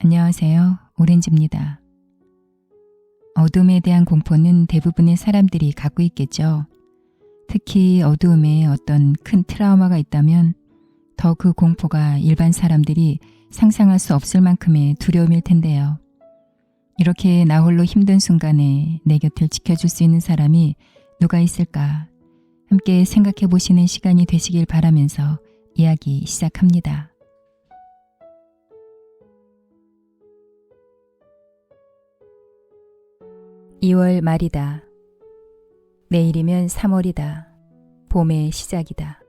안녕하세요. 오렌지입니다. 어둠에 대한 공포는 대부분의 사람들이 갖고 있겠죠. 특히 어두움에 어떤 큰 트라우마가 있다면 더 그 공포가 일반 사람들이 상상할 수 없을 만큼의 두려움일 텐데요. 이렇게 나 홀로 힘든 순간에 내 곁을 지켜줄 수 있는 사람이 누가 있을까? 함께 생각해 보시는 시간이 되시길 바라면서 이야기 시작합니다. 2월 말이다. 내일이면 3월이다. 봄의 시작이다.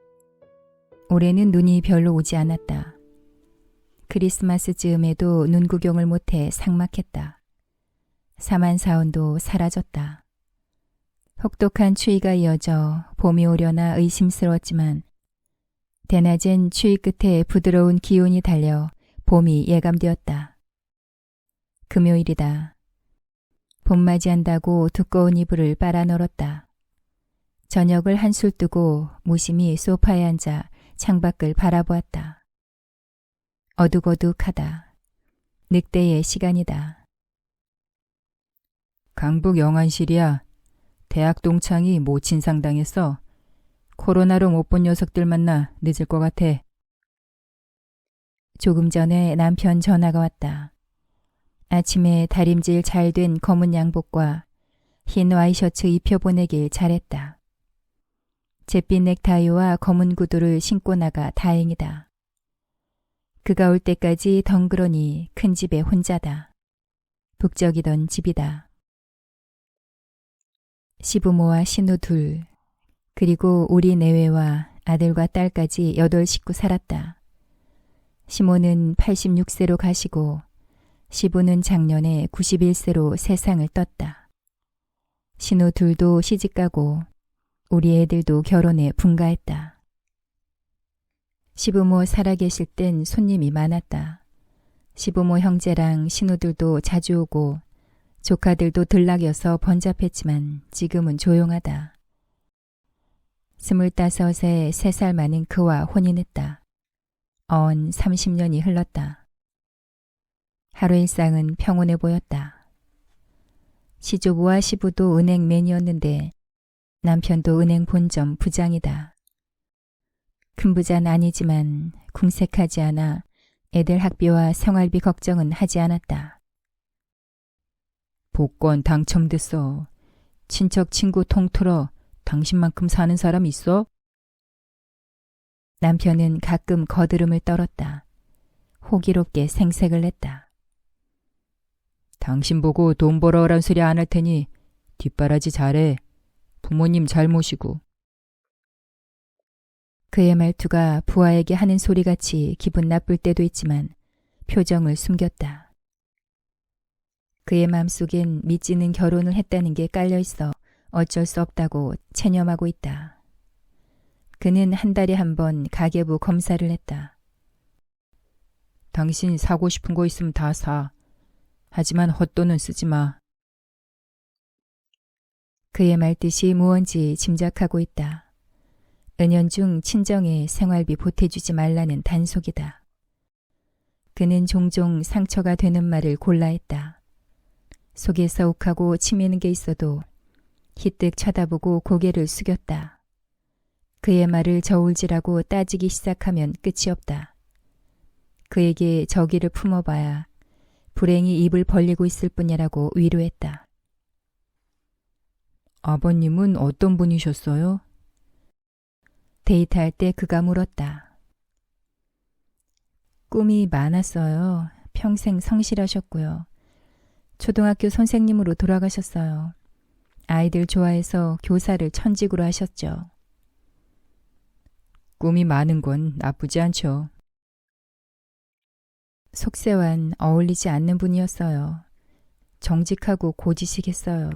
올해는 눈이 별로 오지 않았다. 크리스마스 즈음에도 눈 구경을 못해 삭막했다. 사만사온도 사라졌다. 혹독한 추위가 이어져 봄이 오려나 의심스러웠지만 대낮엔 추위 끝에 부드러운 기온이 달려 봄이 예감되었다. 금요일이다. 봄맞이한다고 두꺼운 이불을 빨아 널었다. 저녁을 한술 뜨고 무심히 소파에 앉아 창밖을 바라보았다. 어둑어둑하다. 늑대의 시간이다. 강북 영안실이야. 대학 동창이 모친 상당했어. 코로나로 못 본 녀석들 만나 늦을 것 같아. 조금 전에 남편 전화가 왔다. 아침에 다림질 잘 된 검은 양복과 흰 와이셔츠 입혀보내길 잘했다. 잿빛 넥타이와 검은 구두를 신고 나가 다행이다. 그가 올 때까지 덩그러니 큰 집에 혼자다. 북적이던 집이다. 시부모와 신우 둘, 그리고 우리 내외와 아들과 딸까지 8 식구 살았다. 시모는 86세로 가시고 시부는 작년에 91세로 세상을 떴다. 신우 둘도 시집가고 우리 애들도 결혼해 분가했다. 시부모 살아계실 땐 손님이 많았다. 시부모 형제랑 신우들도 자주 오고 조카들도 들락여서 번잡했지만 지금은 조용하다. 25에 3살 많은 그와 혼인했다. 언 30년이 흘렀다. 하루 일상은 평온해 보였다. 시조부와 시부도 은행맨이었는데 남편도 은행 본점 부장이다. 큰 부자는 아니지만 궁색하지 않아 애들 학비와 생활비 걱정은 하지 않았다. 복권 당첨됐어. 친척 친구 통틀어 당신만큼 사는 사람 있어? 남편은 가끔 거드름을 떨었다. 호기롭게 생색을 냈다. 당신 보고 돈 벌어오란 소리 안 할 테니 뒷바라지 잘해. 부모님 잘 모시고. 그의 말투가 부하에게 하는 소리같이 기분 나쁠 때도 있지만 표정을 숨겼다. 그의 마음속엔 미찌는 결혼을 했다는 게 깔려있어 어쩔 수 없다고 체념하고 있다. 그는 한 달에 한 번 가계부 검사를 했다. 당신 사고 싶은 거 있으면 다 사. 하지만 헛돈은 쓰지 마. 그의 말뜻이 무언지 짐작하고 있다. 은연중 친정에 생활비 보태주지 말라는 단속이다. 그는 종종 상처가 되는 말을 골라 했다. 속에서 욱하고 치미는 게 있어도 희뜩 쳐다보고 고개를 숙였다. 그의 말을 저울질하고 따지기 시작하면 끝이 없다. 그에게 저기를 품어봐야 불행히 입을 벌리고 있을 뿐이라고 위로했다. 아버님은 어떤 분이셨어요? 데이트할 때 그가 물었다. 꿈이 많았어요. 평생 성실하셨고요. 초등학교 선생님으로 돌아가셨어요. 아이들 좋아해서 교사를 천직으로 하셨죠. 꿈이 많은 건 나쁘지 않죠. 속세와는 어울리지 않는 분이었어요. 정직하고 고지식했어요.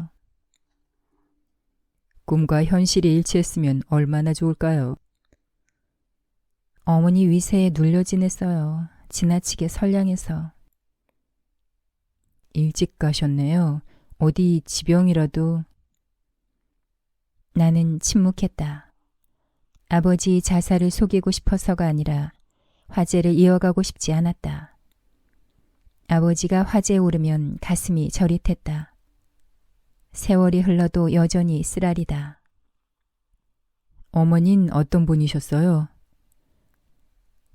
꿈과 현실이 일치했으면 얼마나 좋을까요? 어머니 위세에 눌려 지냈어요. 지나치게 선량해서. 일찍 가셨네요. 어디 지병이라도. 나는 침묵했다. 아버지 자살을 속이고 싶어서가 아니라 화제를 이어가고 싶지 않았다. 아버지가 화제에 오르면 가슴이 저릿했다. 세월이 흘러도 여전히 쓰라리다. 어머닌 어떤 분이셨어요?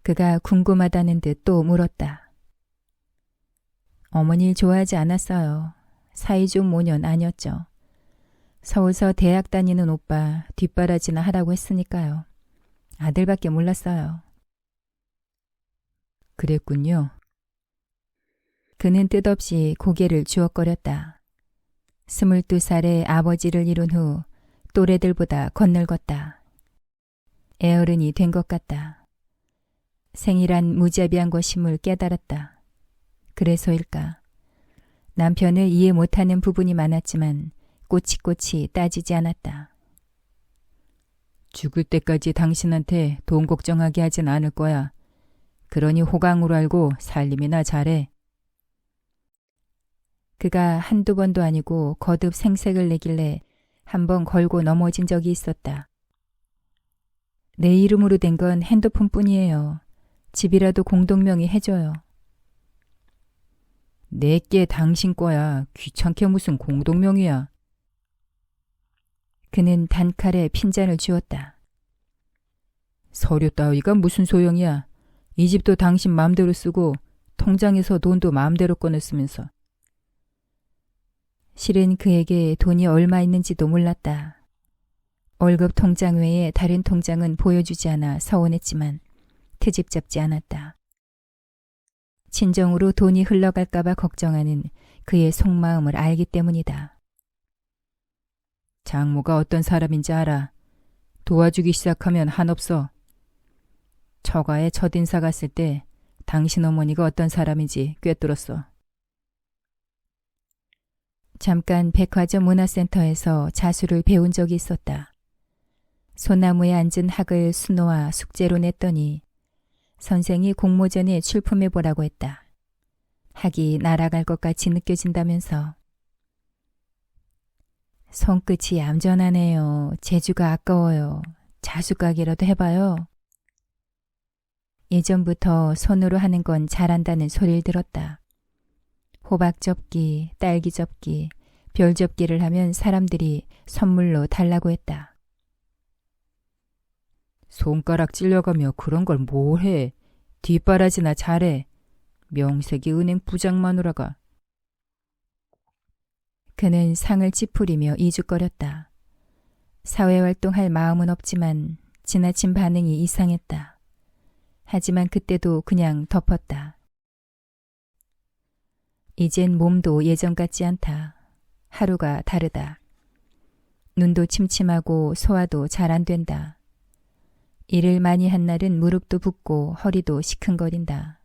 그가 궁금하다는 듯 또 물었다. 어머니를 좋아하지 않았어요. 사이 좀 모년 아니었죠. 서울서 대학 다니는 오빠 뒷바라지나 하라고 했으니까요. 아들밖에 몰랐어요. 그랬군요. 그는 뜻없이 고개를 주걱거렸다. 22살에 아버지를 이룬 후 또래들보다 건늙었다. 애어른이 된 것 같다. 생이란 무자비한 것임을 깨달았다. 그래서일까. 남편을 이해 못하는 부분이 많았지만 꼬치꼬치 따지지 않았다. 죽을 때까지 당신한테 돈 걱정하게 하진 않을 거야. 그러니 호강으로 알고 살림이나 잘해. 그가 한두 번도 아니고 거듭 생색을 내길래 한 번 걸고 넘어진 적이 있었다. 내 이름으로 된 건 핸드폰뿐이에요. 집이라도 공동명의 해줘요. 내게 당신 거야. 귀찮게 무슨 공동명의야. 그는 단칼에 핀잔을 쥐었다. 서류 따위가 무슨 소용이야. 이 집도 당신 마음대로 쓰고 통장에서 돈도 마음대로 꺼냈으면서. 실은 그에게 돈이 얼마 있는지도 몰랐다. 월급 통장 외에 다른 통장은 보여주지 않아 서운했지만 트집 잡지 않았다. 친정으로 돈이 흘러갈까봐 걱정하는 그의 속마음을 알기 때문이다. 장모가 어떤 사람인지 알아. 도와주기 시작하면 한없어. 처가에 첫인사 갔을 때 당신 어머니가 어떤 사람인지 꿰뚫었어. 잠깐 백화점 문화센터에서 자수를 배운 적이 있었다. 소나무에 앉은 학을 수놓아 숙제로 냈더니 선생이 공모전에 출품해보라고 했다. 학이 날아갈 것 같이 느껴진다면서. 손끝이 얌전하네요. 재주가 아까워요. 자수가게라도 해봐요. 예전부터 손으로 하는 건 잘한다는 소리를 들었다. 호박 접기, 딸기 접기, 별 접기를 하면 사람들이 선물로 달라고 했다. 손가락 찔려가며 그런 걸 뭘 해. 뒷바라지나 잘해. 명색이 은행 부장 마누라가. 그는 상을 찌푸리며 이죽거렸다. 사회활동할 마음은 없지만 지나친 반응이 이상했다. 하지만 그때도 그냥 덮었다. 이젠 몸도 예전 같지 않다. 하루가 다르다. 눈도 침침하고 소화도 잘 안 된다. 일을 많이 한 날은 무릎도 붓고 허리도 시큰거린다.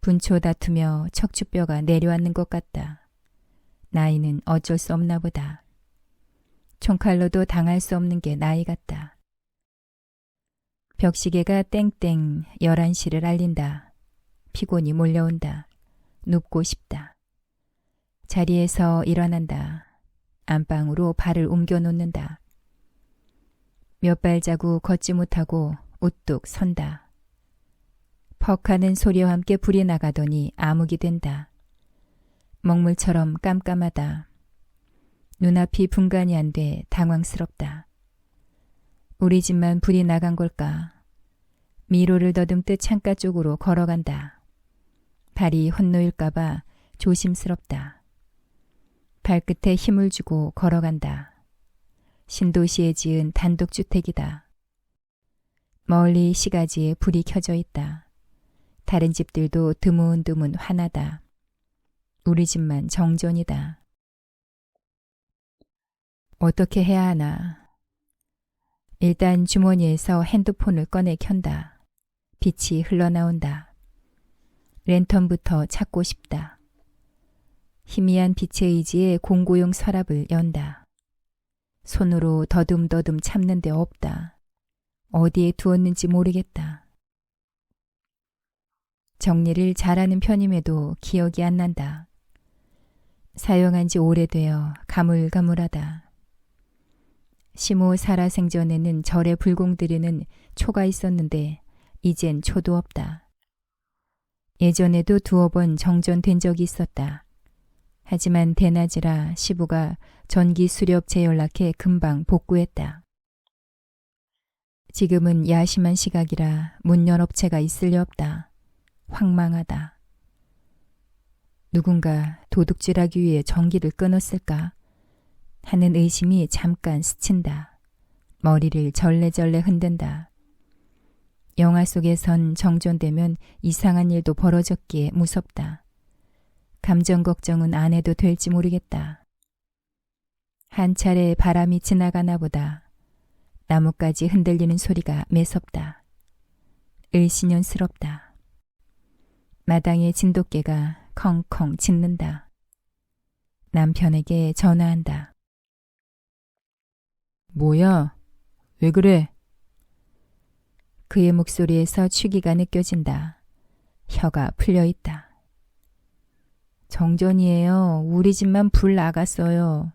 분초 다투며 척추뼈가 내려앉는 것 같다. 나이는 어쩔 수 없나 보다. 총칼로도 당할 수 없는 게 나이 같다. 벽시계가 땡땡 11시를 알린다. 피곤이 몰려온다. 눕고 싶다. 자리에서 일어난다. 안방으로 발을 옮겨 놓는다. 몇 발자국 걷지 못하고 우뚝 선다. 퍽하는 소리와 함께 불이 나가더니 암흑이 된다. 먹물처럼 깜깜하다. 눈앞이 분간이 안 돼 당황스럽다. 우리 집만 불이 나간 걸까? 미로를 더듬듯 창가 쪽으로 걸어간다. 발이 헛놓일까봐 조심스럽다. 발끝에 힘을 주고 걸어간다. 신도시에 지은 단독주택이다. 멀리 시가지에 불이 켜져 있다. 다른 집들도 드문드문 환하다. 우리 집만 정전이다. 어떻게 해야 하나. 일단 주머니에서 핸드폰을 꺼내 켠다. 빛이 흘러나온다. 랜턴부터 찾고 싶다. 희미한 빛의 의지에 공구용 서랍을 연다. 손으로 더듬더듬 참는 데 없다. 어디에 두었는지 모르겠다. 정리를 잘하는 편임에도 기억이 안 난다. 사용한 지 오래되어 가물가물하다. 시모 살아생전에는 절에 불공들이는 초가 있었는데 이젠 초도 없다. 예전에도 두어 번 정전된 적이 있었다. 하지만 대낮이라 시부가 전기 수력 재연락해 금방 복구했다. 지금은 야심한 시각이라 문 열 업체가 있을 리 없다. 황망하다. 누군가 도둑질하기 위해 전기를 끊었을까 하는 의심이 잠깐 스친다. 머리를 절레절레 흔든다. 영화 속에선 정전되면 이상한 일도 벌어졌기에 무섭다. 감정 걱정은 안 해도 될지 모르겠다. 한 차례 바람이 지나가나 보다. 나뭇가지 흔들리는 소리가 매섭다. 을씨년스럽다. 마당에 진돗개가 컹컹 짖는다. 남편에게 전화한다. 뭐야? 왜 그래? 그의 목소리에서 취기가 느껴진다. 혀가 풀려있다. 정전이에요. 우리 집만 불 나갔어요.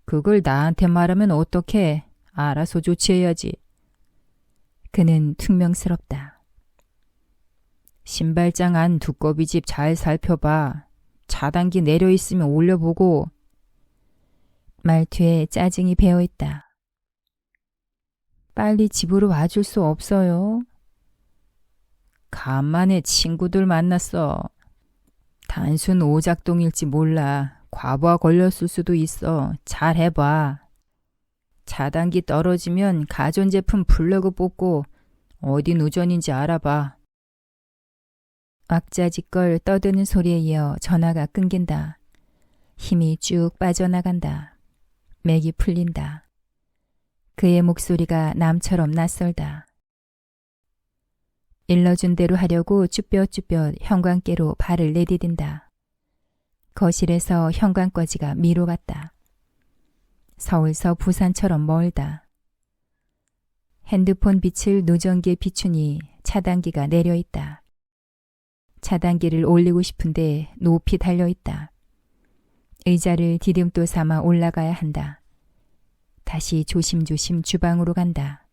그걸 나한테 말하면 어떡해? 알아서 조치해야지. 그는 퉁명스럽다. 신발장 안 두꺼비 집 잘 살펴봐. 차단기 내려있으면 올려보고. 말투에 짜증이 배어있다. 빨리 집으로 와줄 수 없어요? 간만에 친구들 만났어. 단순 오작동일지 몰라. 과부하 걸렸을 수도 있어. 잘 해봐. 차단기 떨어지면 가전제품 플러그 뽑고 어디 누전인지 알아봐. 왁자지껄 떠드는 소리에 이어 전화가 끊긴다. 힘이 쭉 빠져나간다. 맥이 풀린다. 그의 목소리가 남처럼 낯설다. 일러준 대로 하려고 쭈뼛쭈뼛 현관께로 발을 내디딘다. 거실에서 현관까지가 미로 같다. 서울서 부산처럼 멀다. 핸드폰 빛을 누전기에 비추니 차단기가 내려있다. 차단기를 올리고 싶은데 높이 달려있다. 의자를 디딤돌 삼아 올라가야 한다. 다시 조심조심 주방으로 간다.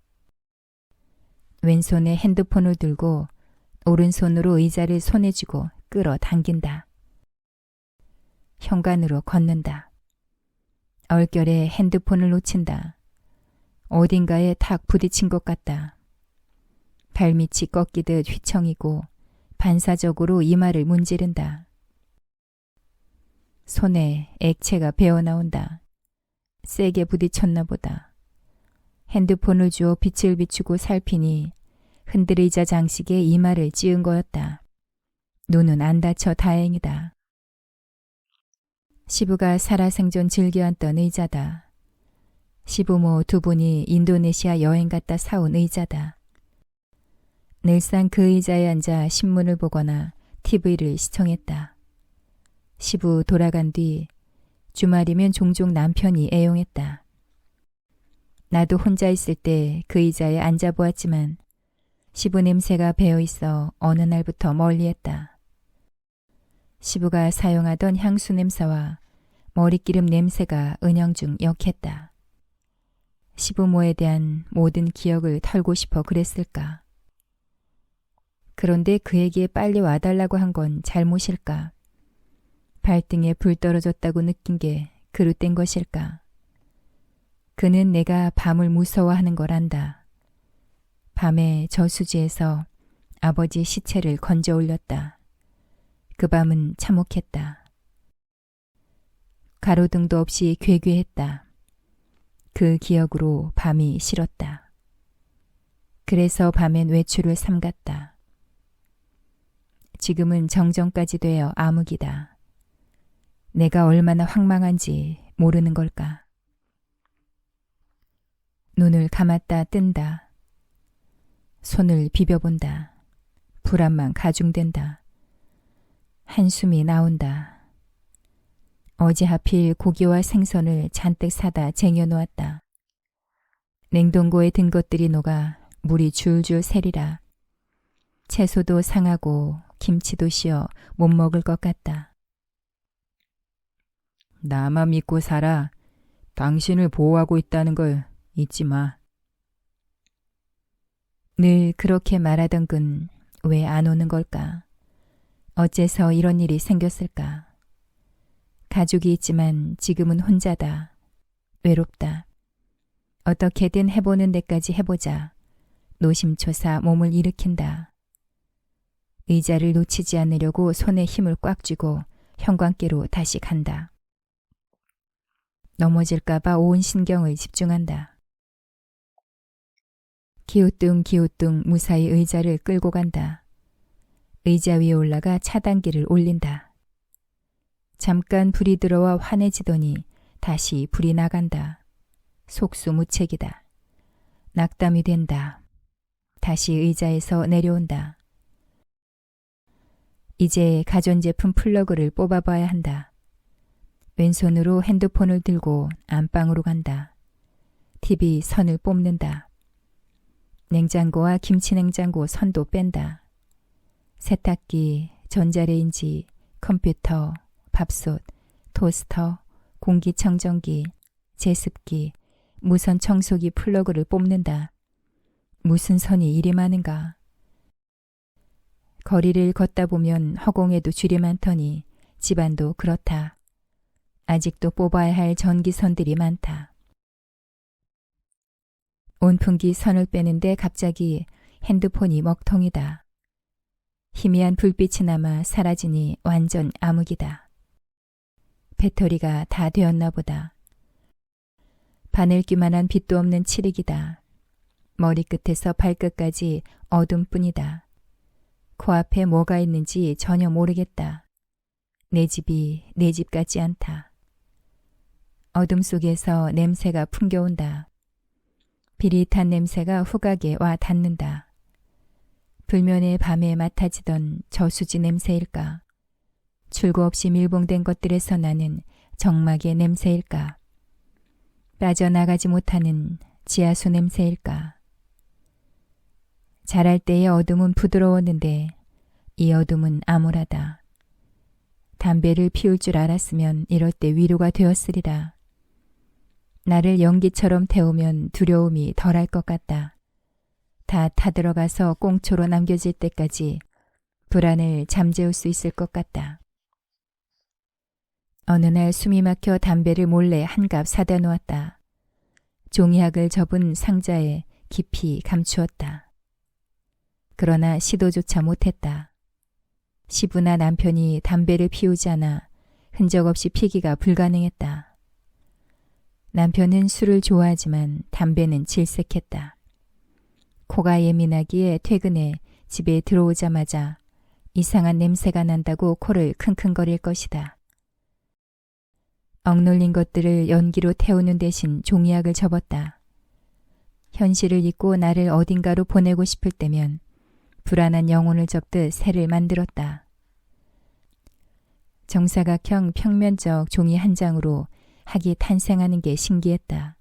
왼손에 핸드폰을 들고 오른손으로 의자를 손에 쥐고 끌어당긴다. 현관으로 걷는다. 얼결에 핸드폰을 놓친다. 어딘가에 탁 부딪힌 것 같다. 발밑이 꺾이듯 휘청이고 반사적으로 이마를 문지른다. 손에 액체가 배어나온다. 세게 부딪혔나 보다. 핸드폰을 주어 빛을 비추고 살피니 흔들의자 장식에 이마를 찧은 거였다. 눈은 안 다쳐 다행이다. 시부가 살아생전 즐겨앉던 의자다. 시부모 두 분이 인도네시아 여행 갔다 사온 의자다. 늘상 그 의자에 앉아 신문을 보거나 TV를 시청했다. 시부 돌아간 뒤 주말이면 종종 남편이 애용했다. 나도 혼자 있을 때 그 의자에 앉아보았지만 시부 냄새가 배어있어 어느 날부터 멀리했다. 시부가 사용하던 향수 냄새와 머리기름 냄새가 은영중 역했다. 시부모에 대한 모든 기억을 털고 싶어 그랬을까? 그런데 그에게 빨리 와달라고 한 건 잘못일까? 발등에 불 떨어졌다고 느낀 게 그릇된 것일까? 그는 내가 밤을 무서워하는 걸 안다. 밤에 저수지에서 아버지 시체를 건져 올렸다. 그 밤은 참혹했다. 가로등도 없이 괴괴했다. 그 기억으로 밤이 싫었다. 그래서 밤엔 외출을 삼갔다. 지금은 정전까지 되어 암흑이다. 내가 얼마나 황망한지 모르는 걸까? 눈을 감았다 뜬다. 손을 비벼본다. 불안만 가중된다. 한숨이 나온다. 어제 하필 고기와 생선을 잔뜩 사다 쟁여놓았다. 냉동고에 든 것들이 녹아 물이 줄줄 새리라. 채소도 상하고 김치도 쉬어 못 먹을 것 같다. 나만 믿고 살아. 당신을 보호하고 있다는 걸 잊지 마. 늘 그렇게 말하던 근 왜 안 오는 걸까? 어째서 이런 일이 생겼을까? 가족이 있지만 지금은 혼자다. 외롭다. 어떻게든 해보는 데까지 해보자. 노심초사 몸을 일으킨다. 의자를 놓치지 않으려고 손에 힘을 꽉 쥐고 현관께로 다시 간다. 넘어질까봐 온 신경을 집중한다. 기우뚱기우뚱 무사히 의자를 끌고 간다. 의자 위에 올라가 차단기를 올린다. 잠깐 불이 들어와 환해지더니 다시 불이 나간다. 속수무책이다. 낙담이 된다. 다시 의자에서 내려온다. 이제 가전제품 플러그를 뽑아봐야 한다. 왼손으로 핸드폰을 들고 안방으로 간다. TV 선을 뽑는다. 냉장고와 김치냉장고 선도 뺀다. 세탁기, 전자레인지, 컴퓨터, 밥솥, 토스터, 공기청정기, 제습기, 무선 청소기 플러그를 뽑는다. 무슨 선이 이리 많은가. 거리를 걷다 보면 허공에도 줄이 많더니 집안도 그렇다. 아직도 뽑아야 할 전기선들이 많다. 온풍기 선을 빼는데 갑자기 핸드폰이 먹통이다. 희미한 불빛이 남아 사라지니 완전 암흑이다. 배터리가 다 되었나 보다. 바늘귀만한 빛도 없는 칠흑이다. 머리끝에서 발끝까지 어둠뿐이다. 코앞에 뭐가 있는지 전혀 모르겠다. 내 집이 내 집 같지 않다. 어둠 속에서 냄새가 풍겨온다. 비릿한 냄새가 후각에 와 닿는다. 불면의 밤에 맡아지던 저수지 냄새일까? 출구 없이 밀봉된 것들에서 나는 정막의 냄새일까? 빠져나가지 못하는 지하수 냄새일까? 자랄 때의 어둠은 부드러웠는데 이 어둠은 암울하다. 담배를 피울 줄 알았으면 이럴 때 위로가 되었으리라. 나를 연기처럼 태우면 두려움이 덜할 것 같다. 다 타들어가서 꽁초로 남겨질 때까지 불안을 잠재울 수 있을 것 같다. 어느 날 숨이 막혀 담배를 몰래 한 갑 사다 놓았다. 종이학을 접은 상자에 깊이 감추었다. 그러나 시도조차 못했다. 시부나 남편이 담배를 피우지 않아 흔적 없이 피기가 불가능했다. 남편은 술을 좋아하지만 담배는 질색했다. 코가 예민하기에 퇴근해 집에 들어오자마자 이상한 냄새가 난다고 코를 킁킁거릴 것이다. 억눌린 것들을 연기로 태우는 대신 종이학을 접었다. 현실을 잊고 나를 어딘가로 보내고 싶을 때면 불안한 영혼을 접듯 새를 만들었다. 정사각형 평면적 종이 한 장으로 학이 탄생하는 게 신기했다.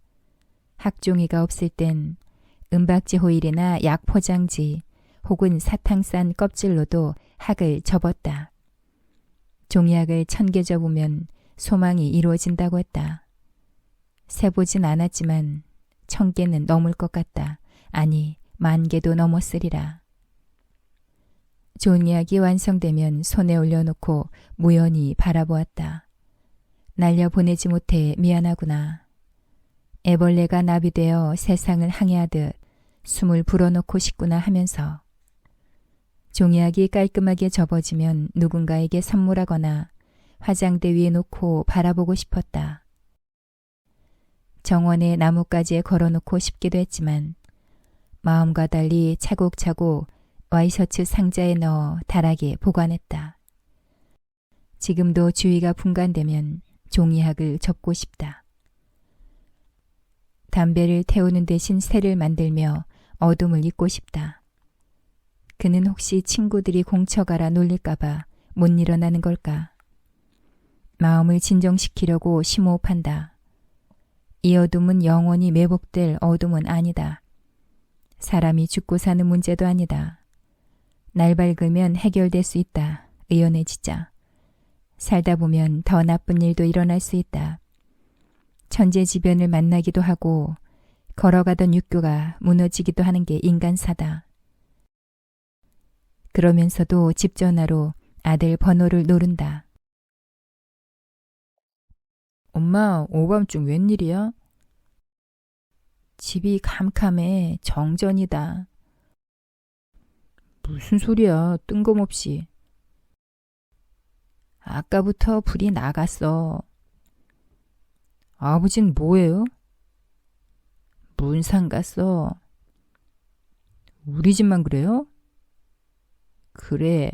학종이가 없을 땐 은박지 호일이나 약 포장지 혹은 사탕 싼 껍질로도 학을 접었다. 종이학을 1000개 접으면 소망이 이루어진다고 했다. 세보진 않았지만 1000개는 넘을 것 같다. 아니, 10,000개도 넘었으리라. 종이학이 완성되면 손에 올려놓고 무연히 바라보았다. 날려보내지 못해 미안하구나. 애벌레가 나비되어 세상을 항해하듯 숨을 불어넣고 싶구나 하면서 종이학이 깔끔하게 접어지면 누군가에게 선물하거나 화장대 위에 놓고 바라보고 싶었다. 정원에 나뭇가지에 걸어놓고 싶기도 했지만 마음과 달리 차곡차곡 와이셔츠 상자에 넣어 다락에 보관했다. 지금도 주위가 분간되면 종이학을 접고 싶다. 담배를 태우는 대신 새를 만들며 어둠을 잊고 싶다. 그는 혹시 친구들이 공처가라 놀릴까봐 못 일어나는 걸까? 마음을 진정시키려고 심호흡한다. 이 어둠은 영원히 매복될 어둠은 아니다. 사람이 죽고 사는 문제도 아니다. 날 밝으면 해결될 수 있다. 의연해지자. 살다 보면 더 나쁜 일도 일어날 수 있다. 천재지변을 만나기도 하고 걸어가던 육교가 무너지기도 하는 게 인간사다. 그러면서도 집 전화로 아들 번호를 누른다. 엄마, 오밤중 웬일이야? 집이 캄캄해. 정전이다. 무슨 소리야, 뜬금없이. 아까부터 불이 나갔어. 아버진 뭐예요? 문상 갔어. 우리 집만 그래요? 그래.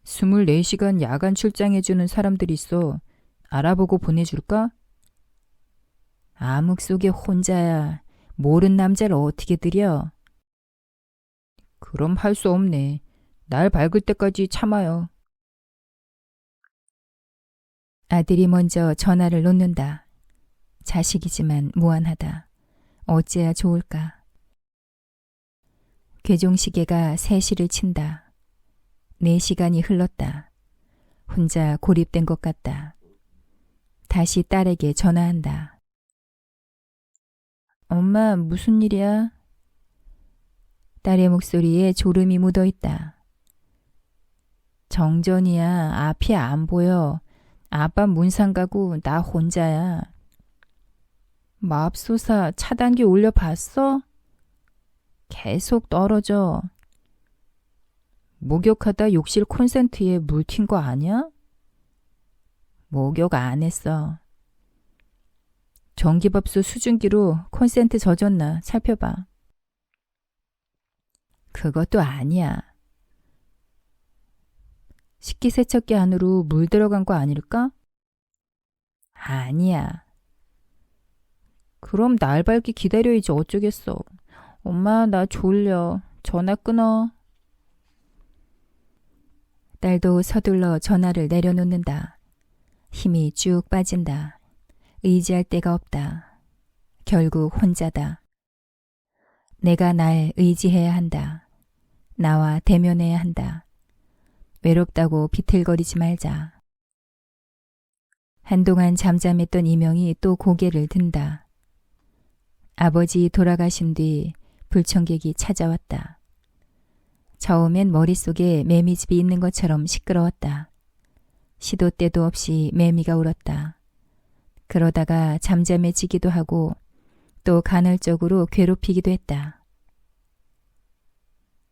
24시간 야간 출장해주는 사람들이 있어. 알아보고 보내줄까? 암흑 속에 혼자야. 모른 남자를 어떻게 들여? 그럼 할 수 없네. 날 밝을 때까지 참아요. 아들이 먼저 전화를 놓는다. 자식이지만 무안하다. 어째야 좋을까? 괴종시계가 3시를 친다. 4시간이 흘렀다. 혼자 고립된 것 같다. 다시 딸에게 전화한다. 엄마, 무슨 일이야? 딸의 목소리에 졸음이 묻어있다. 정전이야. 앞이 안 보여. 아빠 문상 가고 나 혼자야. 맙소사 차단기 올려봤어? 계속 떨어져. 목욕하다 욕실 콘센트에 물 튄 거 아니야? 목욕 안 했어. 전기밥솥 수증기로 콘센트 젖었나 살펴봐. 그것도 아니야. 식기세척기 안으로 물 들어간 거 아닐까? 아니야. 그럼 날 밝기 기다려야지 어쩌겠어. 엄마, 나 졸려. 전화 끊어. 딸도 서둘러 전화를 내려놓는다. 힘이 쭉 빠진다. 의지할 데가 없다. 결국 혼자다. 내가 날 의지해야 한다. 나와 대면해야 한다. 외롭다고 비틀거리지 말자. 한동안 잠잠했던 이명이 또 고개를 든다. 아버지 돌아가신 뒤 불청객이 찾아왔다. 처음엔 머릿속에 매미집이 있는 것처럼 시끄러웠다. 시도 때도 없이 매미가 울었다. 그러다가 잠잠해지기도 하고 또 간헐적으로 괴롭히기도 했다.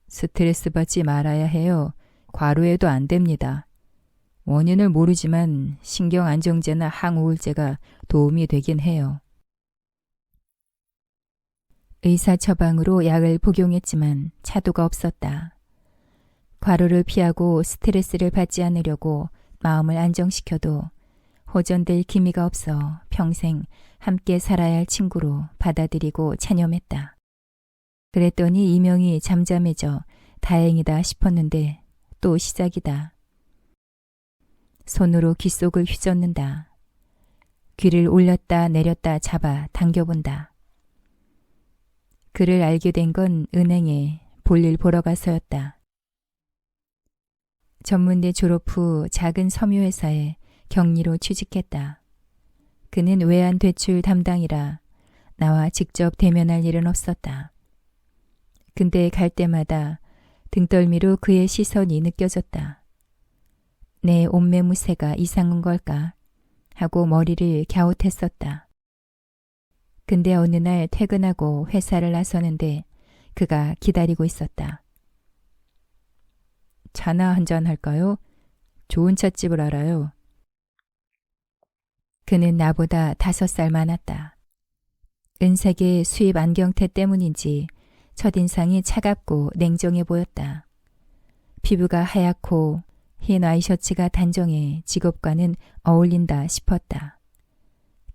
스트레스 받지 말아야 해요. 과로해도 안 됩니다. 원인을 모르지만 신경안정제나 항우울제가 도움이 되긴 해요. 의사 처방으로 약을 복용했지만 차도가 없었다. 과로를 피하고 스트레스를 받지 않으려고 마음을 안정시켜도 호전될 기미가 없어 평생 함께 살아야 할 친구로 받아들이고 체념했다. 그랬더니 이명이 잠잠해져 다행이다 싶었는데 또 시작이다. 손으로 귓속을 휘젓는다. 귀를 올렸다 내렸다 잡아 당겨본다. 그를 알게 된 건 은행에 볼일 보러 가서였다. 전문대 졸업 후 작은 섬유회사에 격리로 취직했다. 그는 외환대출 담당이라 나와 직접 대면할 일은 없었다. 근데 갈 때마다 등떨미로 그의 시선이 느껴졌다. 내 옷매무새가 이상한 걸까 하고 머리를 갸웃했었다. 근데 어느 날 퇴근하고 회사를 나서는데 그가 기다리고 있었다. 차나 한잔 할까요? 좋은 찻집을 알아요. 그는 나보다 5살 많았다. 은색의 수입 안경테 때문인지 첫인상이 차갑고 냉정해 보였다. 피부가 하얗고 흰 와이셔츠가 단정해 직업과는 어울린다 싶었다.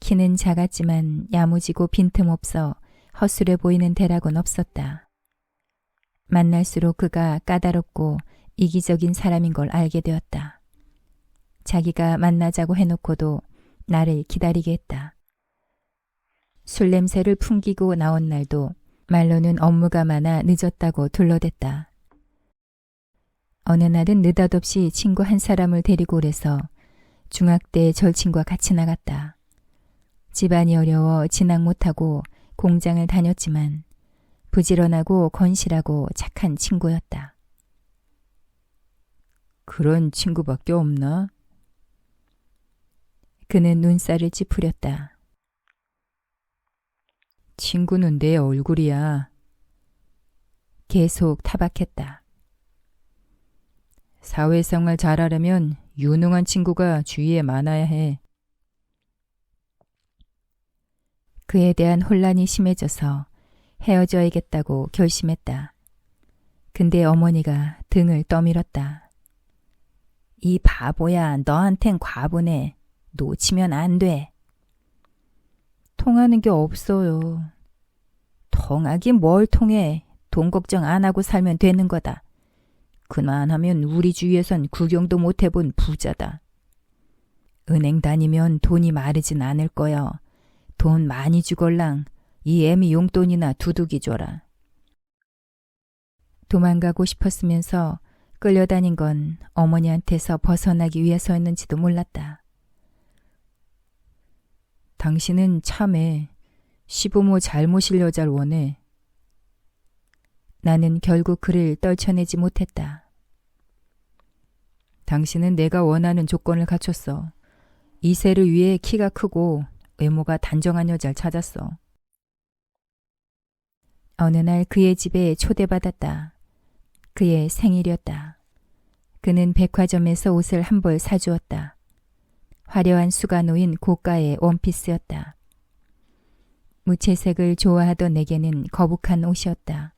키는 작았지만 야무지고 빈틈없어 허술해 보이는 대락은 없었다. 만날수록 그가 까다롭고 이기적인 사람인 걸 알게 되었다. 자기가 만나자고 해놓고도 나를 기다리게 했다. 술 냄새를 풍기고 나온 날도 말로는 업무가 많아 늦었다고 둘러댔다. 어느 날은 느닷없이 친구 한 사람을 데리고 오래서 중학때 절친과 같이 나갔다. 집안이 어려워 진학 못하고 공장을 다녔지만 부지런하고 건실하고 착한 친구였다. 그런 친구밖에 없나? 그는 눈살을 찌푸렸다. 친구는 내 얼굴이야. 계속 타박했다. 사회생활 잘하려면 유능한 친구가 주위에 많아야 해. 그에 대한 혼란이 심해져서 헤어져야겠다고 결심했다. 근데 어머니가 등을 떠밀었다. 이 바보야, 너한텐 과분해. 놓치면 안 돼. 통하는 게 없어요. 통하긴 뭘 통해. 돈 걱정 안 하고 살면 되는 거다. 그만하면 우리 주위에선 구경도 못 해본 부자다. 은행 다니면 돈이 마르진 않을 거여. 돈 많이 주걸랑 이 애미 용돈이나 두둑이 줘라. 도망가고 싶었으면서 끌려다닌 건 어머니한테서 벗어나기 위해서였는지도 몰랐다. 당신은 참해. 시부모 잘못일 여자를 원해. 나는 결국 그를 떨쳐내지 못했다. 당신은 내가 원하는 조건을 갖췄어. 이세를 위해 키가 크고 외모가 단정한 여자를 찾았어. 어느 날 그의 집에 초대받았다. 그의 생일이었다. 그는 백화점에서 옷을 한 벌 사주었다. 화려한 수가 놓인 고가의 원피스였다. 무채색을 좋아하던 내게는 거북한 옷이었다.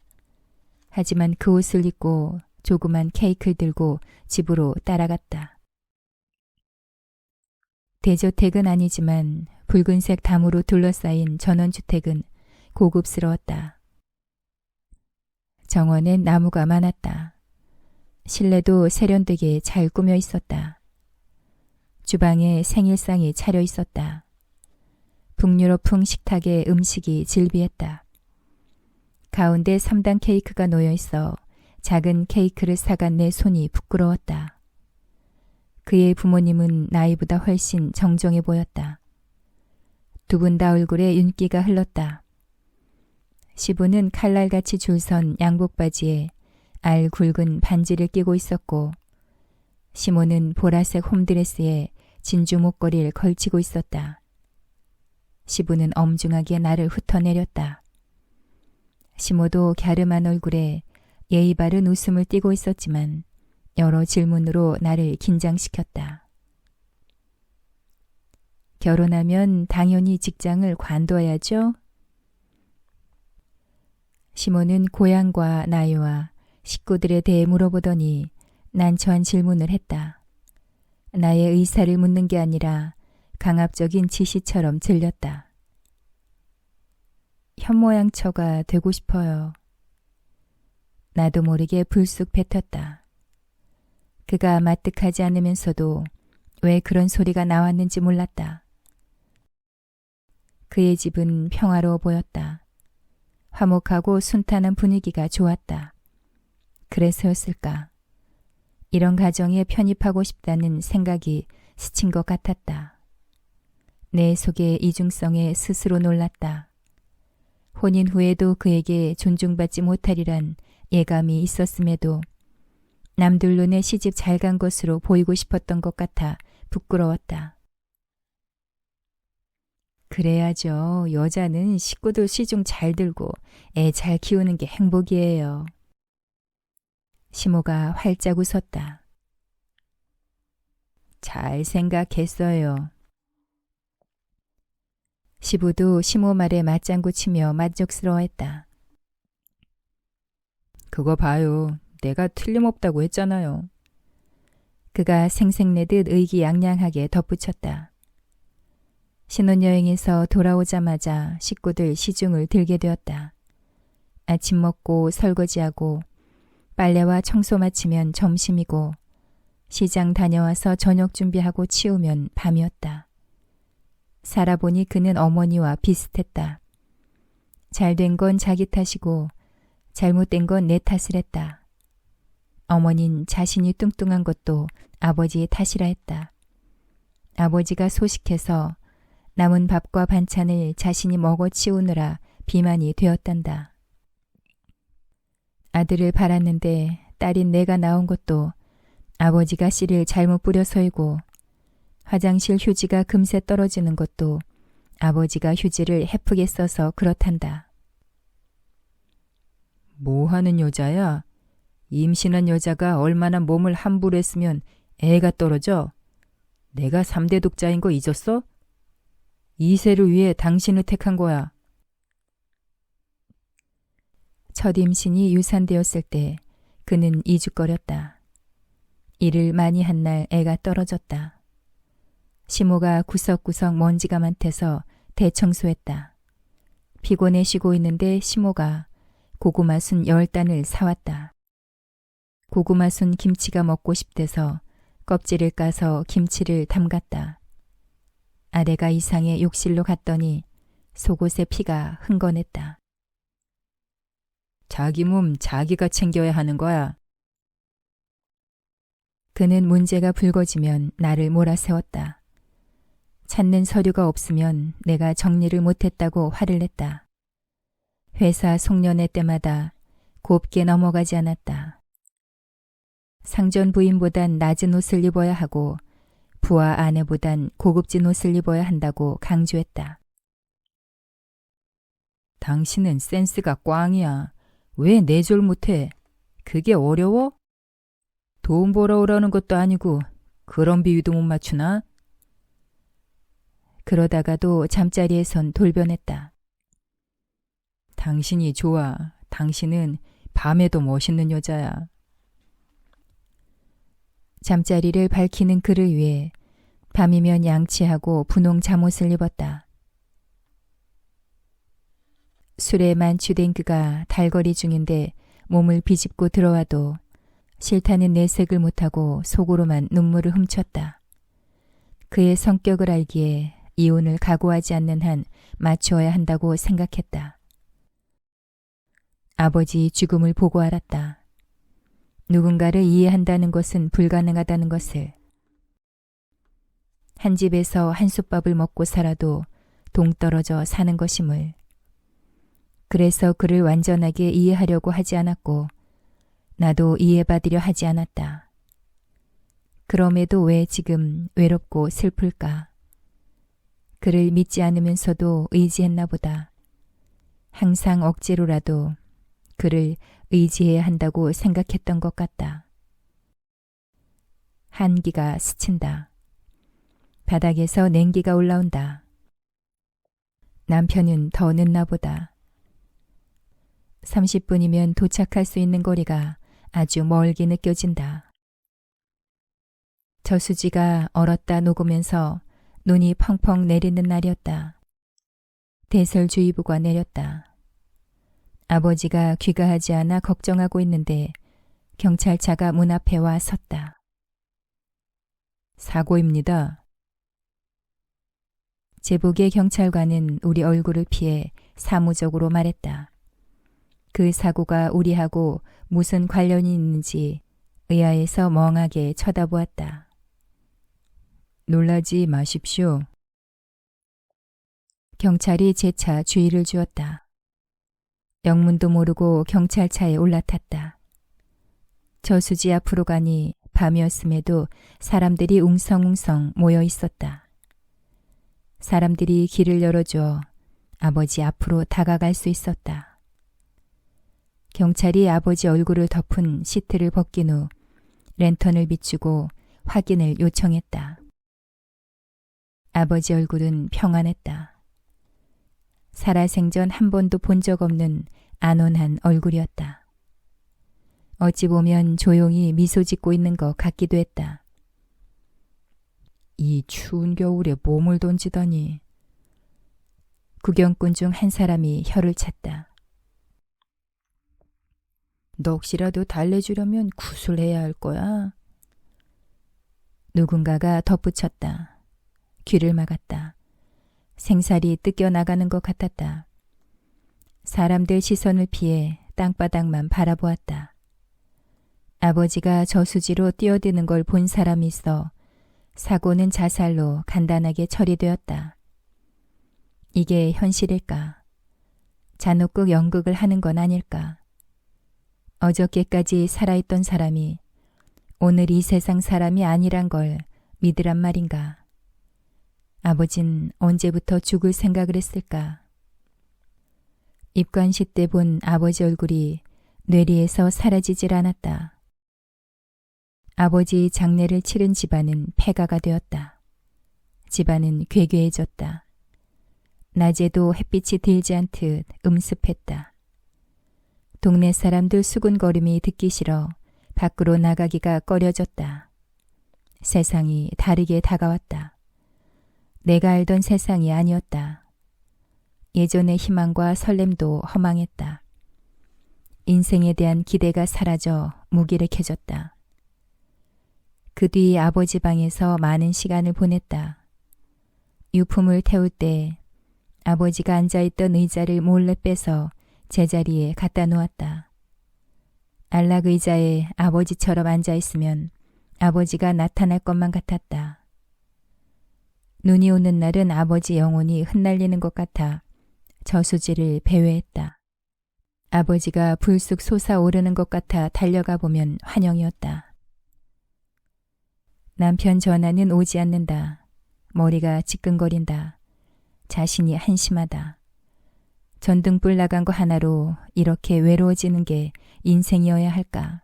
하지만 그 옷을 입고 조그만 케이크를 들고 집으로 따라갔다. 대저택은 아니지만 붉은색 담으로 둘러싸인 전원주택은 고급스러웠다. 정원엔 나무가 많았다. 실내도 세련되게 잘 꾸며 있었다. 주방에 생일상이 차려 있었다. 북유럽풍 식탁에 음식이 즐비했다. 가운데 3단 케이크가 놓여 있어 작은 케이크를 사간 내 손이 부끄러웠다. 그의 부모님은 나이보다 훨씬 정정해 보였다. 두 분 다 얼굴에 윤기가 흘렀다. 시부는 칼날같이 줄선 양복바지에 알 굵은 반지를 끼고 있었고 시모는 보라색 홈드레스에 진주 목걸이를 걸치고 있었다. 시부는 엄중하게 나를 훑어내렸다. 시모도 갸름한 얼굴에 예의 바른 웃음을 띠고 있었지만 여러 질문으로 나를 긴장시켰다. 결혼하면 당연히 직장을 관둬야죠? 시모는 고향과 나이와 식구들에 대해 물어보더니 난처한 질문을 했다. 나의 의사를 묻는 게 아니라 강압적인 지시처럼 들렸다. 현모양처가 되고 싶어요. 나도 모르게 불쑥 뱉었다. 그가 마뜩하지 않으면서도 왜 그런 소리가 나왔는지 몰랐다. 그의 집은 평화로워 보였다. 화목하고 순탄한 분위기가 좋았다. 그래서였을까? 이런 가정에 편입하고 싶다는 생각이 스친 것 같았다. 내 속의 이중성에 스스로 놀랐다. 혼인 후에도 그에게 존중받지 못하리란 예감이 있었음에도 남들 눈에 시집 잘 간 것으로 보이고 싶었던 것 같아 부끄러웠다. 그래야죠. 여자는 식구들 시중 잘 들고 애 잘 키우는 게 행복이에요. 시모가 활짝 웃었다. 잘 생각했어요. 시부도 시모 말에 맞장구 치며 만족스러워했다. 그거 봐요. 내가 틀림없다고 했잖아요. 그가 생색내듯 의기양양하게 덧붙였다. 신혼여행에서 돌아오자마자 식구들 시중을 들게 되었다. 아침 먹고 설거지하고 빨래와 청소 마치면 점심이고 시장 다녀와서 저녁 준비하고 치우면 밤이었다. 살아보니 그는 어머니와 비슷했다. 잘된 건 자기 탓이고 잘못된 건 내 탓을 했다. 어머닌 자신이 뚱뚱한 것도 아버지의 탓이라 했다. 아버지가 소식해서 남은 밥과 반찬을 자신이 먹어 치우느라 비만이 되었단다. 아들을 바랐는데 딸인 내가 나온 것도 아버지가 씨를 잘못 뿌려서이고 화장실 휴지가 금세 떨어지는 것도 아버지가 휴지를 헤프게 써서 그렇단다. 뭐하는 여자야? 임신한 여자가 얼마나 몸을 함부로 했으면 애가 떨어져? 내가 3대 독자인 거 잊었어? 2세를 위해 당신을 택한 거야. 첫 임신이 유산되었을 때 그는 이죽거렸다. 일을 많이 한 날 애가 떨어졌다. 시모가 구석구석 먼지가 많대서 대청소했다. 피곤해 쉬고 있는데 시모가 고구마 순 10단을 사왔다. 고구마 순 김치가 먹고 싶대서 껍질을 까서 김치를 담갔다. 아내가 이상해 욕실로 갔더니 속옷에 피가 흥건했다. 자기 몸 자기가 챙겨야 하는 거야. 그는 문제가 불거지면 나를 몰아세웠다. 찾는 서류가 없으면 내가 정리를 못했다고 화를 냈다. 회사 송년회 때마다 곱게 넘어가지 않았다. 상전 부인보단 낮은 옷을 입어야 하고 부하 아내보단 고급진 옷을 입어야 한다고 강조했다. 당신은 센스가 꽝이야. 왜 내졸 못해? 그게 어려워? 돈 벌어오라는 것도 아니고 그런 비위도 못 맞추나? 그러다가도 잠자리에선 돌변했다. 당신이 좋아. 당신은 밤에도 멋있는 여자야. 잠자리를 밝히는 그를 위해 밤이면 양치하고 분홍 잠옷을 입었다. 술에 만취된 그가 달거리 중인데 몸을 비집고 들어와도 싫다는 내색을 못하고 속으로만 눈물을 훔쳤다. 그의 성격을 알기에 이혼을 각오하지 않는 한 맞추어야 한다고 생각했다. 아버지 죽음을 보고 알았다. 누군가를 이해한다는 것은 불가능하다는 것을. 한 집에서 한솥밥을 먹고 살아도 동떨어져 사는 것임을. 그래서 그를 완전하게 이해하려고 하지 않았고 나도 이해받으려 하지 않았다. 그럼에도 왜 지금 외롭고 슬플까? 그를 믿지 않으면서도 의지했나 보다. 항상 억지로라도 그를 의지해야 한다고 생각했던 것 같다. 한기가 스친다. 바닥에서 냉기가 올라온다. 남편은 더 늦나 보다. 30분이면 도착할 수 있는 거리가 아주 멀게 느껴진다. 저수지가 얼었다 녹으면서 눈이 펑펑 내리는 날이었다. 대설주의보가 내렸다. 아버지가 귀가하지 않아 걱정하고 있는데 경찰차가 문 앞에 와 섰다. 사고입니다. 제복의 경찰관은 우리 얼굴을 피해 사무적으로 말했다. 그 사고가 우리하고 무슨 관련이 있는지 의아해서 멍하게 쳐다보았다. 놀라지 마십시오. 경찰이 재차 주의를 주었다. 영문도 모르고 경찰차에 올라탔다. 저수지 앞으로 가니 밤이었음에도 사람들이 웅성웅성 모여 있었다. 사람들이 길을 열어줘 아버지 앞으로 다가갈 수 있었다. 경찰이 아버지 얼굴을 덮은 시트를 벗긴 후 랜턴을 비추고 확인을 요청했다. 아버지 얼굴은 평안했다. 살아생전 한 번도 본 적 없는 안온한 얼굴이었다. 어찌 보면 조용히 미소 짓고 있는 것 같기도 했다. 이 추운 겨울에 몸을 던지다니. 구경꾼 중 한 사람이 혀를 찼다. 넋이라도 달래주려면 구슬해야 할 거야. 누군가가 덧붙였다. 귀를 막았다. 생살이 뜯겨나가는 것 같았다. 사람들 시선을 피해 땅바닥만 바라보았다. 아버지가 저수지로 뛰어드는 걸 본 사람이 있어 사고는 자살로 간단하게 처리되었다. 이게 현실일까? 잔혹극 연극을 하는 건 아닐까? 어저께까지 살아있던 사람이 오늘 이 세상 사람이 아니란 걸 믿으란 말인가. 아버진 언제부터 죽을 생각을 했을까. 입관식 때 본 아버지 얼굴이 뇌리에서 사라지질 않았다. 아버지 장례를 치른 집안은 폐가가 되었다. 집안은 괴괴해졌다. 낮에도 햇빛이 들지 않듯 음습했다. 동네 사람들 수군거림이 듣기 싫어 밖으로 나가기가 꺼려졌다. 세상이 다르게 다가왔다. 내가 알던 세상이 아니었다. 예전의 희망과 설렘도 허망했다. 인생에 대한 기대가 사라져 무기력해졌다. 그 뒤 아버지 방에서 많은 시간을 보냈다. 유품을 태울 때 아버지가 앉아있던 의자를 몰래 빼서 제자리에 갖다 놓았다. 안락 의자에 아버지처럼 앉아있으면 아버지가 나타날 것만 같았다. 눈이 오는 날은 아버지 영혼이 흩날리는 것 같아 저수지를 배회했다. 아버지가 불쑥 솟아오르는 것 같아 달려가 보면 환영이었다. 남편 전화는 오지 않는다. 머리가 지끈거린다. 자신이 한심하다. 전등불 나간 거 하나로 이렇게 외로워지는 게 인생이어야 할까?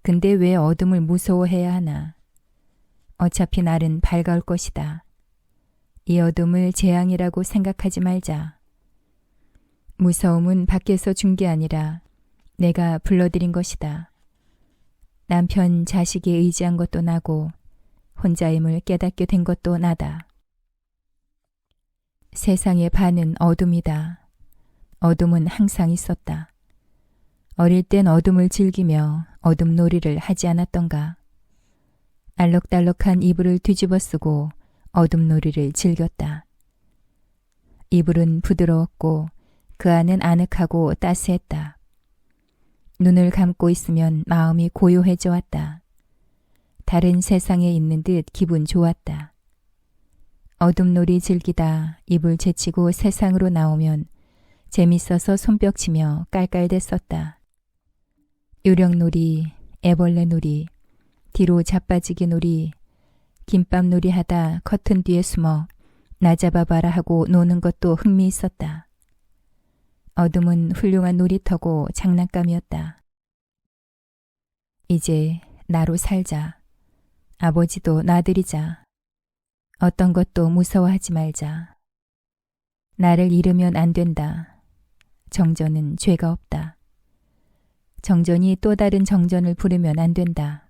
근데 왜 어둠을 무서워해야 하나? 어차피 날은 밝아올 것이다. 이 어둠을 재앙이라고 생각하지 말자. 무서움은 밖에서 준 게 아니라 내가 불러들인 것이다. 남편, 자식이 의지한 것도 나고 혼자임을 깨닫게 된 것도 나다. 세상의 반은 어둠이다. 어둠은 항상 있었다. 어릴 땐 어둠을 즐기며 어둠 놀이를 하지 않았던가. 알록달록한 이불을 뒤집어 쓰고 어둠 놀이를 즐겼다. 이불은 부드러웠고 그 안은 아늑하고 따스했다. 눈을 감고 있으면 마음이 고요해져 왔다. 다른 세상에 있는 듯 기분 좋았다. 어둠놀이 즐기다 이불 제치고 세상으로 나오면 재밌어서 손뼉치며 깔깔댔었다. 요령놀이, 애벌레놀이, 뒤로 자빠지기 놀이, 김밥놀이 하다 커튼 뒤에 숨어 나 잡아봐라 하고 노는 것도 흥미있었다. 어둠은 훌륭한 놀이터고 장난감이었다. 이제 나로 살자. 아버지도 나들이자. 어떤 것도 무서워하지 말자. 나를 잃으면 안 된다. 정전은 죄가 없다. 정전이 또 다른 정전을 부르면 안 된다.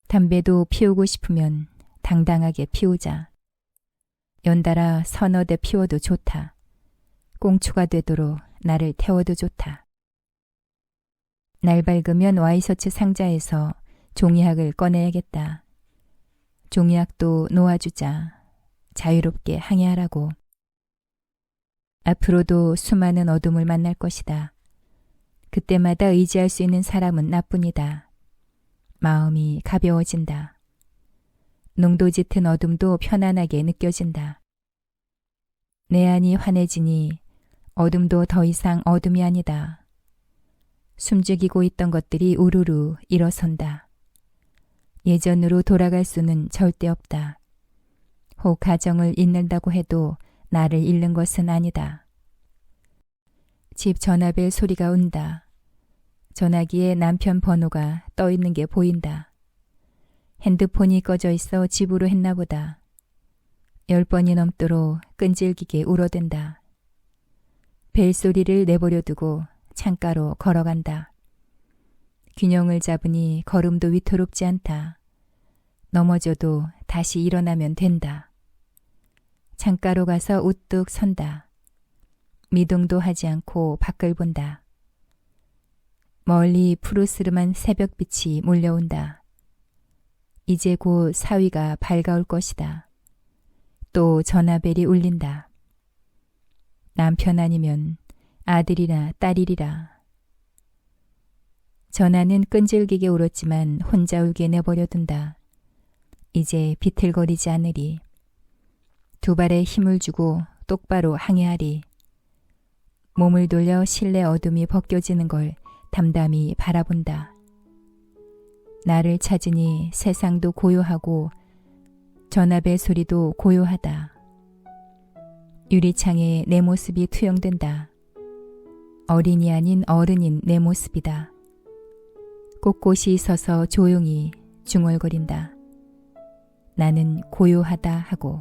담배도 피우고 싶으면 당당하게 피우자. 연달아 서너 대 피워도 좋다. 꽁초가 되도록 나를 태워도 좋다. 날 밝으면 와이셔츠 상자에서 종이학을 꺼내야겠다. 종이학도 놓아주자. 자유롭게 항해하라고. 앞으로도 수많은 어둠을 만날 것이다. 그때마다 의지할 수 있는 사람은 나뿐이다. 마음이 가벼워진다. 농도 짙은 어둠도 편안하게 느껴진다. 내 안이 환해지니 어둠도 더 이상 어둠이 아니다. 숨죽이고 있던 것들이 우르르 일어선다. 예전으로 돌아갈 수는 절대 없다. 혹 가정을 잃는다고 해도 나를 잃는 것은 아니다. 집 전화벨 소리가 온다. 전화기에 남편 번호가 떠 있는 게 보인다. 핸드폰이 꺼져 있어 집으로 했나 보다. 10번이 넘도록 끈질기게 울어댄다. 벨소리를 내버려 두고 창가로 걸어간다. 균형을 잡으니 걸음도 위태롭지 않다. 넘어져도 다시 일어나면 된다. 창가로 가서 우뚝 선다. 미동도 하지 않고 밖을 본다. 멀리 푸르스름한 새벽빛이 몰려온다. 이제 곧 사위가 밝아올 것이다. 또 전화벨이 울린다. 남편 아니면 아들이나 딸이리라. 전화는 끈질기게 울었지만 혼자 울게 내버려둔다. 이제 비틀거리지 않으리. 두 발에 힘을 주고 똑바로 항해하리. 몸을 돌려 실내 어둠이 벗겨지는 걸 담담히 바라본다. 나를 찾으니 세상도 고요하고 전압의 소리도 고요하다. 유리창에 내 모습이 투영된다. 어린이 아닌 어른인 내 모습이다. 꼿꼿이 서서 조용히 중얼거린다. 나는 고요하다 하고.